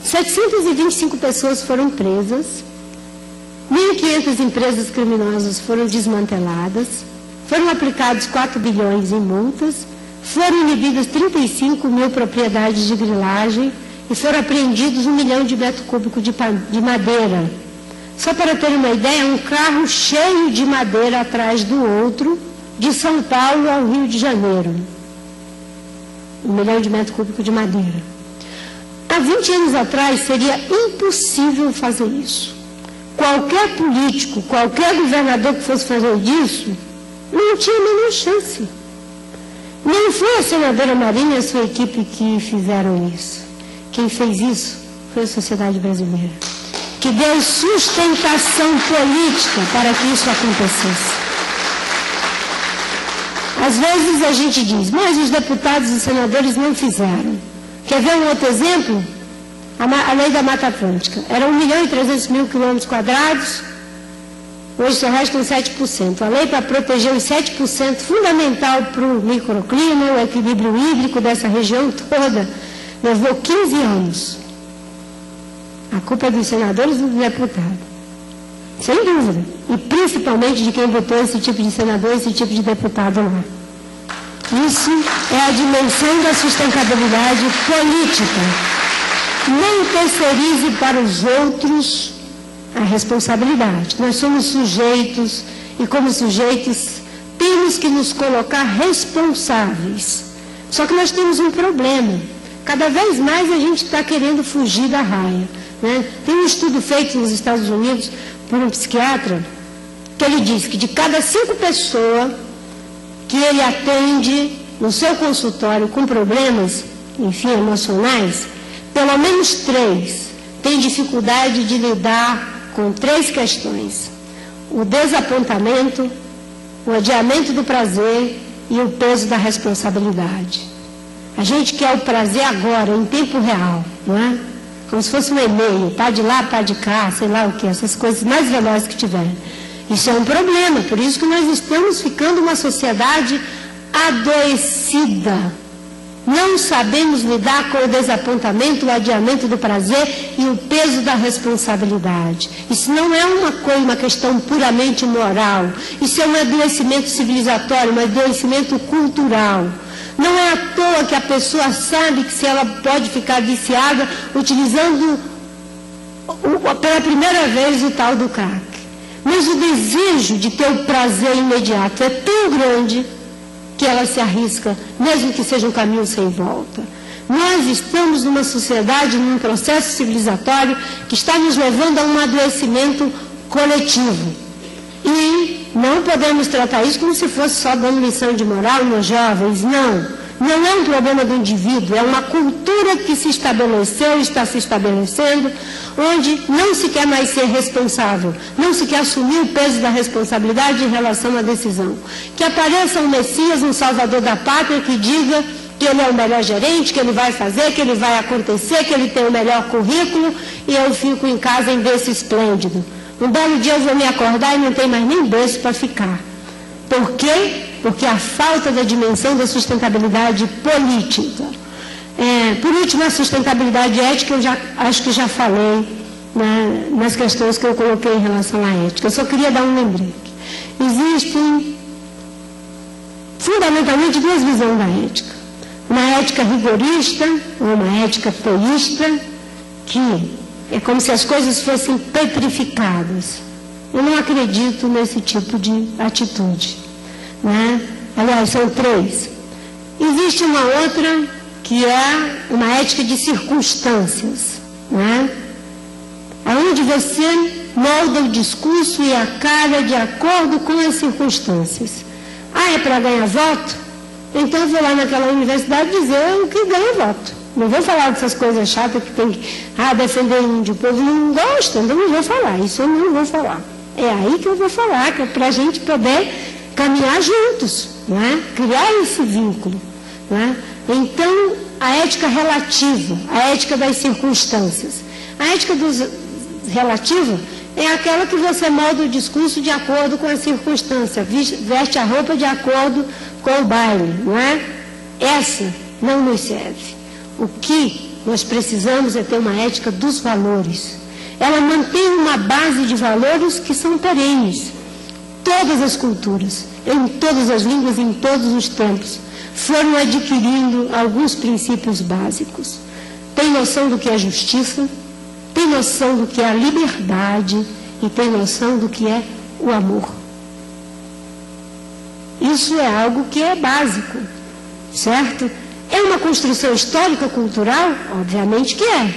725 pessoas foram presas, 1.500 empresas criminosas foram desmanteladas, foram aplicados 4 bilhões em multas, foram inibidas 35 mil propriedades de grilagem e foram apreendidos 1 milhão de metros cúbicos de madeira. Só para ter uma ideia, um carro cheio de madeira atrás do outro, de São Paulo ao Rio de Janeiro. 1 milhão de metros cúbicos de madeira. Há 20 anos atrás seria impossível fazer isso. Qualquer político, qualquer governador que fosse fazer disso, não tinha a menor chance. Não foi a senadora Marinha e a sua equipe que fizeram isso. Quem fez isso foi a sociedade brasileira, que deu sustentação política para que isso acontecesse. Às vezes a gente diz, mas os deputados e senadores não fizeram. Quer ver um outro exemplo? A lei da Mata Atlântica. Era 1.300.000 quilômetros quadrados, hoje só restam 7%. A lei para proteger os 7% fundamental para o microclima, o equilíbrio hídrico dessa região toda, levou 15 anos. A culpa é dos senadores e do deputado. Sem dúvida. E principalmente de quem votou esse tipo de senador, esse tipo de deputado lá. Isso é a dimensão da sustentabilidade política. Não terceirize para os outros a responsabilidade. Nós somos sujeitos e, como sujeitos, temos que nos colocar responsáveis. Só que nós temos um problema. Cada vez mais a gente está querendo fugir da raia, né? Tem um estudo feito nos Estados Unidos por um psiquiatra que ele diz que de cada 5 pessoas que ele atende no seu consultório com problemas, enfim, emocionais, pelo menos 3 têm dificuldade de lidar com 3 questões: o desapontamento, o adiamento do prazer e o peso da responsabilidade. A gente quer o prazer agora, em tempo real, não é? Como se fosse um e-mail, pá de lá, pá de cá, sei lá o que, essas coisas mais velozes que tiver. Isso é um problema, por isso que nós estamos ficando uma sociedade adoecida. Não sabemos lidar com o desapontamento, o adiamento do prazer e o peso da responsabilidade. Isso não é uma questão puramente moral. Isso é um adoecimento civilizatório, um adoecimento cultural. Não é à toa que a pessoa sabe que se ela pode ficar viciada utilizando pela primeira vez o tal do crack. Mas o desejo de ter o prazer imediato é tão grande que ela se arrisca, mesmo que seja um caminho sem volta. Nós estamos numa sociedade, num processo civilizatório que está nos levando a um adoecimento coletivo. E não podemos tratar isso como se fosse só dando lição de moral nos jovens, não. Não é um problema do indivíduo, é uma cultura que se estabeleceu, está se estabelecendo, onde não se quer mais ser responsável, não se quer assumir o peso da responsabilidade em relação à decisão. Que apareça um Messias, um salvador da pátria, que diga que ele é o melhor gerente, que ele vai fazer, que ele vai acontecer, que ele tem o melhor currículo, e eu fico em casa em berço esplêndido. Um belo dia eu vou me acordar e não tem mais nem berço para ficar. Por quê? Porque a falta da dimensão da sustentabilidade política. Por último, a sustentabilidade ética, eu acho que já falei nas questões que eu coloquei em relação à ética. Eu só queria dar um lembrete. Existem, fundamentalmente, 2 visões da ética. Uma ética rigorista, ou uma ética teísta, que é como se as coisas fossem petrificadas. Eu não acredito nesse tipo de atitude. Né? Aliás, são 3. Existe uma outra que é uma ética de circunstâncias, né? Onde você molda o discurso e a cara de acordo com as circunstâncias. É para ganhar voto? Então eu vou lá naquela universidade dizer o que ganha voto. Não vou falar dessas coisas chatas que tem que defender o índio. O povo não gosta, então não vou falar. Isso eu não vou falar. É aí que eu vou falar, que é para a gente poder caminhar juntos, não é? Criar esse vínculo, não é? Então, a ética relativa, a ética das circunstâncias. A ética relativa é aquela que você molda o discurso de acordo com a circunstância, veste a roupa de acordo com o baile, não é? Essa não nos serve. O que nós precisamos ter uma ética dos valores. Ela mantém uma base de valores que são perenes. Todas as culturas, em todas as línguas, em todos os tempos, foram adquirindo alguns princípios básicos. Tem noção do que é justiça, tem noção do que é a liberdade e tem noção do que é o amor. Isso é algo que é básico, certo? É uma construção histórica, cultural? Obviamente que é.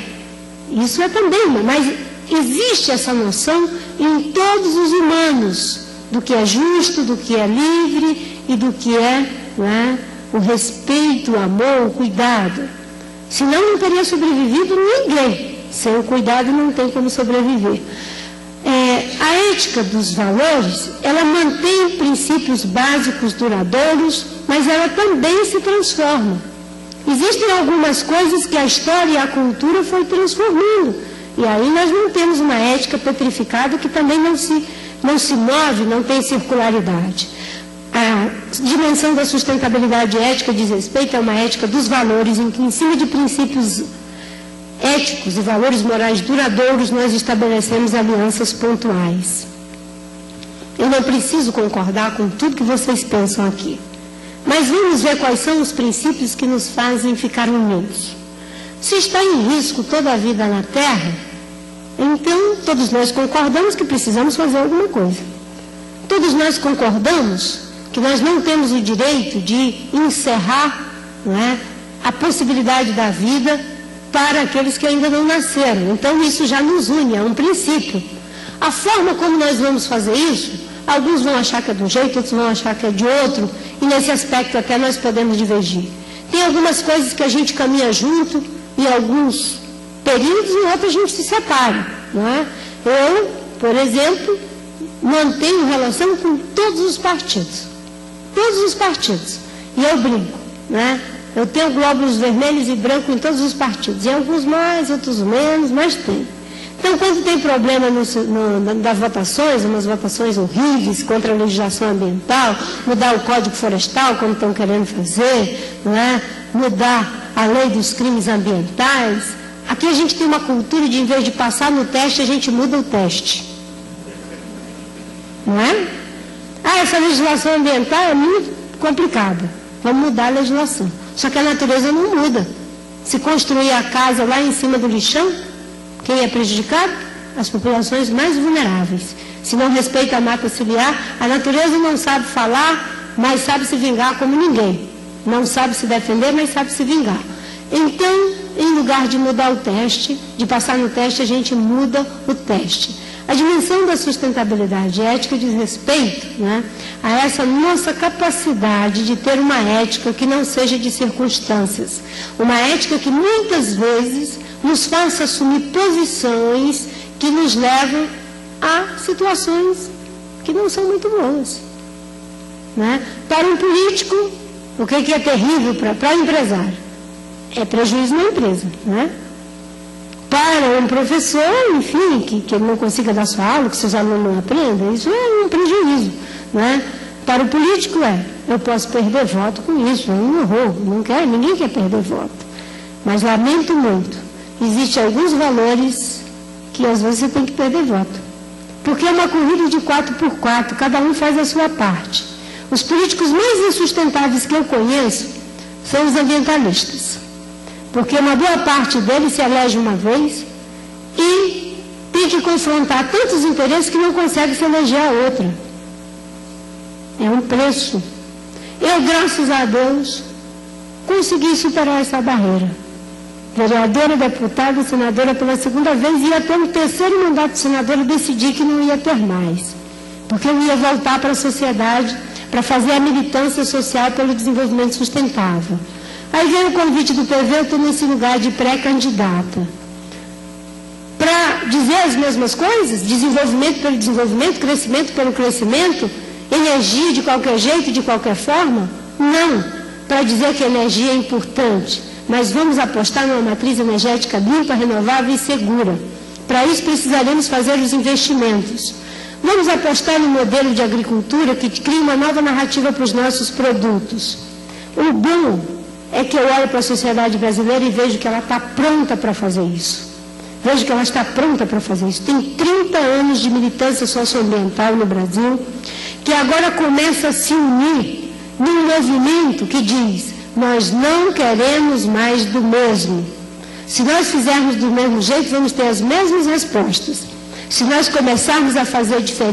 Isso é também, mas existe essa noção em todos os humanos, do que é justo, do que é livre e do que é, não é, o respeito, o amor, o cuidado. Senão não teria sobrevivido ninguém. Sem o cuidado não tem como sobreviver. A ética dos valores, ela mantém princípios básicos duradouros, mas ela também se transforma. Existem algumas coisas que a história e a cultura foi transformando. E aí nós não temos uma ética petrificada que também não se move, não tem circularidade. A dimensão da sustentabilidade ética diz respeito a uma ética dos valores, em que em cima de princípios éticos e valores morais duradouros nós estabelecemos alianças pontuais. Eu não preciso concordar com tudo que vocês pensam aqui, mas vamos ver quais são os princípios que nos fazem ficar unidos. Se está em risco toda a vida na Terra, então todos nós concordamos que precisamos fazer alguma coisa. Todos nós concordamos que nós não temos o direito de encerrar, não é, a possibilidade da vida para aqueles que ainda não nasceram. Então isso já nos une, é um princípio. A forma como nós vamos fazer isso, alguns vão achar que é de um jeito, outros vão achar que é de outro, e nesse aspecto até nós podemos divergir. Tem algumas coisas que a gente caminha junto, e alguns períodos, e outros a gente se separa, não é? Eu, por exemplo, mantenho relação com todos os partidos. Todos os partidos. E eu brinco, né? Eu tenho glóbulos vermelhos e brancos em todos os partidos. Em alguns mais, outros menos, mas tem. Então, quando tem problema das votações, umas votações horríveis contra a legislação ambiental, mudar o Código Florestal, como estão querendo fazer, não é? Mudar a lei dos crimes ambientais. Aqui a gente tem uma cultura de, em vez de passar no teste, a gente muda o teste. Não é? Essa legislação ambiental é muito complicada. Vamos mudar a legislação. Só que a natureza não muda. Se construir a casa lá em cima do lixão, quem é prejudicado? As populações mais vulneráveis. Se não respeita a mata ciliar, a natureza não sabe falar, mas sabe se vingar como ninguém. Não sabe se defender, mas sabe se vingar. Então, em lugar de mudar o teste, de passar no teste, a gente muda o teste. A dimensão da sustentabilidade ética diz respeito, né, a essa nossa capacidade de ter uma ética que não seja de circunstâncias. Uma ética que muitas vezes nos faça assumir posições que nos levam a situações que não são muito boas. Né? Para um político, o que é terrível para o empresário? É prejuízo na empresa, né? Para um professor, enfim, que ele não consiga dar sua aula, que seus alunos não aprendam, isso é um prejuízo, né? Para o político eu posso perder voto com isso, é um horror, ninguém quer perder voto. Mas lamento muito, existem alguns valores que às vezes você tem que perder voto. Porque é uma corrida de 4x4, cada um faz a sua parte. Os políticos mais insustentáveis que eu conheço são os ambientalistas. Porque uma boa parte deles se elege uma vez e tem que confrontar tantos interesses que não consegue se eleger a outra. É um preço. Eu, graças a Deus, consegui superar essa barreira. Vereadora, deputada, senadora pela segunda vez, ia ter um terceiro mandato de senadora e decidi que não ia ter mais. Porque eu ia voltar para a sociedade para fazer a militância social pelo desenvolvimento sustentável. Aí veio o convite do PV, eu estou nesse lugar de pré-candidata. Para dizer as mesmas coisas, desenvolvimento pelo desenvolvimento, crescimento pelo crescimento, energia de qualquer jeito, de qualquer forma? Não. Para dizer que a energia é importante, mas vamos apostar numa matriz energética limpa, renovável e segura. Para isso precisaremos fazer os investimentos. Vamos apostar num modelo de agricultura que crie uma nova narrativa para os nossos produtos. O bom é que eu olho para a sociedade brasileira e vejo que ela está pronta para fazer isso. Vejo que ela está pronta para fazer isso. Tem 30 anos de militância socioambiental no Brasil, que agora começa a se unir num movimento que diz: nós não queremos mais do mesmo. Se nós fizermos do mesmo jeito, vamos ter as mesmas respostas. Se nós começarmos a fazer diferente,